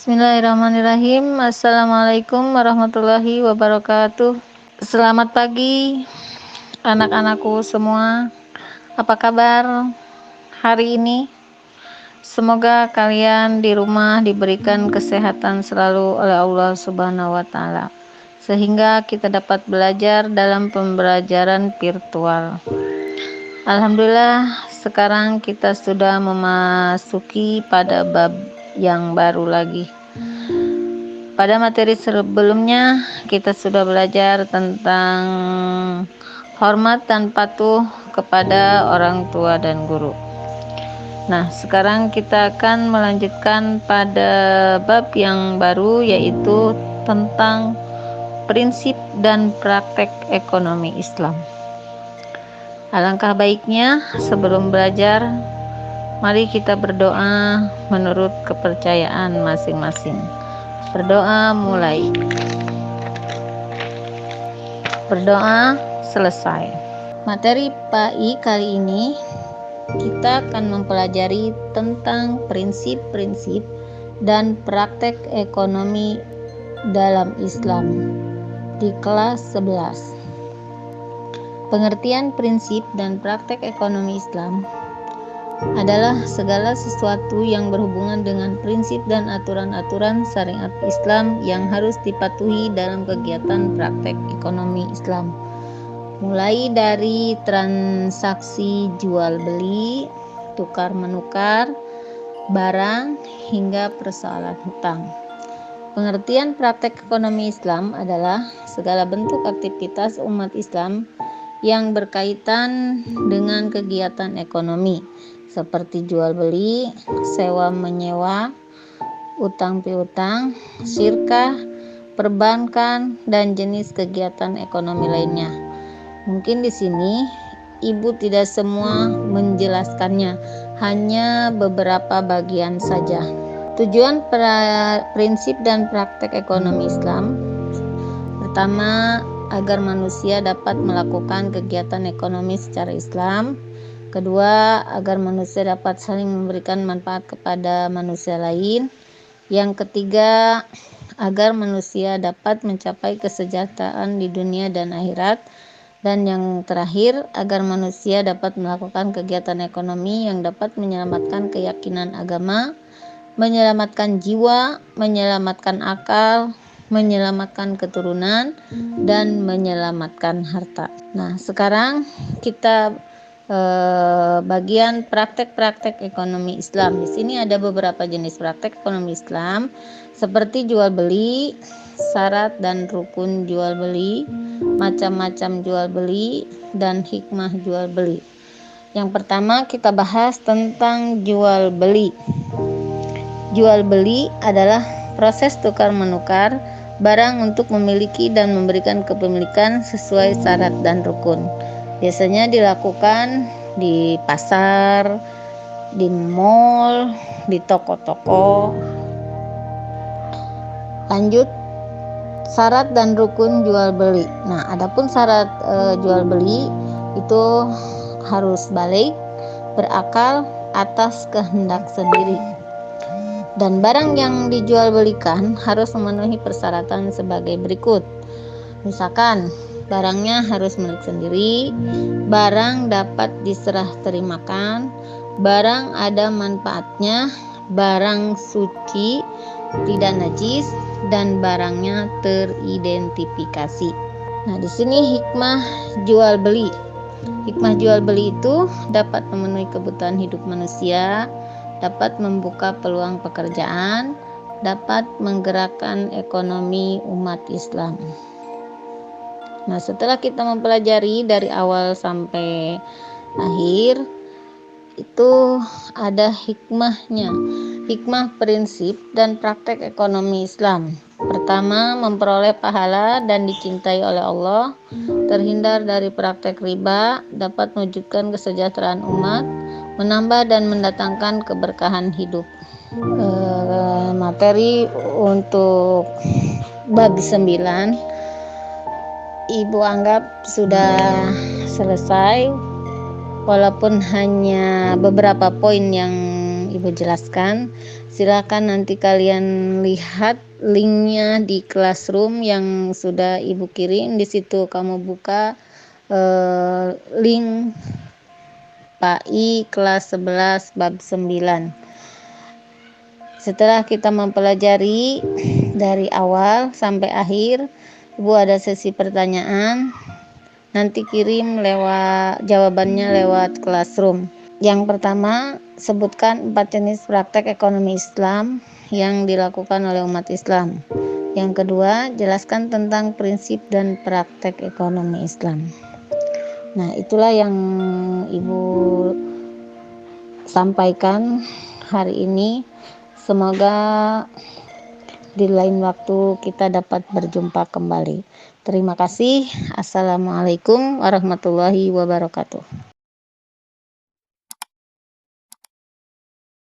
Bismillahirrahmanirrahim. Assalamualaikum warahmatullahi wabarakatuh. Selamat pagi anak-anakku semua. Apa kabar hari ini? Semoga kalian di rumah diberikan kesehatan selalu oleh Allah Subhanahu wa taala, sehingga kita dapat belajar dalam pembelajaran virtual. Alhamdulillah, sekarang kita sudah memasuki pada bab yang baru lagi. Pada materi sebelumnya kita sudah belajar tentang hormat dan patuh kepada orang tua dan guru. Nah, sekarang kita akan melanjutkan pada bab yang baru, yaitu tentang prinsip dan praktek ekonomi Islam. Alangkah baiknya sebelum belajar, mari kita berdoa menurut kepercayaan masing-masing. Berdoa mulai. Berdoa selesai. Materi PAI kali ini kita akan mempelajari tentang prinsip-prinsip dan praktek ekonomi dalam Islam di kelas 11. Pengertian prinsip dan praktek ekonomi Islam adalah segala sesuatu yang berhubungan dengan prinsip dan aturan-aturan syariat Islam yang harus dipatuhi dalam kegiatan praktek ekonomi Islam, mulai dari transaksi jual beli, tukar menukar barang, hingga persoalan hutang. Pengertian praktek ekonomi Islam adalah segala bentuk aktivitas umat Islam yang berkaitan dengan kegiatan ekonomi seperti jual beli, sewa menyewa, utang piutang, syirkah, perbankan, dan jenis kegiatan ekonomi lainnya. Mungkin di sini Ibu tidak semua menjelaskannya, hanya beberapa bagian saja. Tujuan prinsip dan praktek ekonomi Islam: pertama, agar manusia dapat melakukan kegiatan ekonomi secara Islam. Kedua, agar manusia dapat saling memberikan manfaat kepada manusia lain. Yang ketiga, agar manusia dapat mencapai kesejahteraan di dunia dan akhirat. Dan yang terakhir, agar manusia dapat melakukan kegiatan ekonomi yang dapat menyelamatkan keyakinan agama, menyelamatkan jiwa, menyelamatkan akal, menyelamatkan keturunan, dan menyelamatkan harta. Nah, sekarang kita bagian praktek-praktek ekonomi Islam. Di sini ada beberapa jenis praktek ekonomi Islam, seperti jual beli, syarat dan rukun jual beli, macam-macam jual beli, dan hikmah jual beli. Yang pertama kita bahas tentang jual beli. Jual beli adalah proses tukar menukar barang untuk memiliki dan memberikan kepemilikan sesuai syarat dan rukun. Biasanya dilakukan di pasar, di mall, di toko-toko. Lanjut, syarat dan rukun jual beli. Nah, adapun syarat jual beli itu harus balik, berakal atas kehendak sendiri. Dan barang yang dijual belikan harus memenuhi persyaratan sebagai berikut. Misalkan, barangnya harus milik sendiri, barang dapat diserah terimakan, barang ada manfaatnya, barang suci, tidak najis, dan barangnya teridentifikasi. Nah, di sini hikmah jual beli. Hikmah jual beli itu dapat memenuhi kebutuhan hidup manusia, dapat membuka peluang pekerjaan, dapat menggerakkan ekonomi umat Islam. Nah, setelah kita mempelajari dari awal sampai akhir, itu ada hikmahnya. Hikmah prinsip dan praktek ekonomi Islam. Pertama, memperoleh pahala dan dicintai oleh Allah, terhindar dari praktek riba, dapat mewujudkan kesejahteraan umat, menambah dan mendatangkan keberkahan hidup. Materi untuk bab 9 Ibu anggap sudah selesai, walaupun hanya beberapa poin yang Ibu jelaskan. Silakan nanti kalian lihat linknya di Classroom yang sudah Ibu kirim. Di situ kamu buka link PAI kelas 11 bab 9. Setelah kita mempelajari dari awal sampai akhir, Ibu ada sesi pertanyaan. Nanti kirim jawabannya lewat Classroom. Yang pertama, sebutkan 4 jenis praktek ekonomi Islam yang dilakukan oleh umat Islam. Yang kedua, jelaskan tentang prinsip dan praktek ekonomi Islam. Nah, itulah yang Ibu sampaikan hari ini. Semoga di lain waktu kita dapat berjumpa kembali. Terima kasih. Assalamualaikum warahmatullahi wabarakatuh.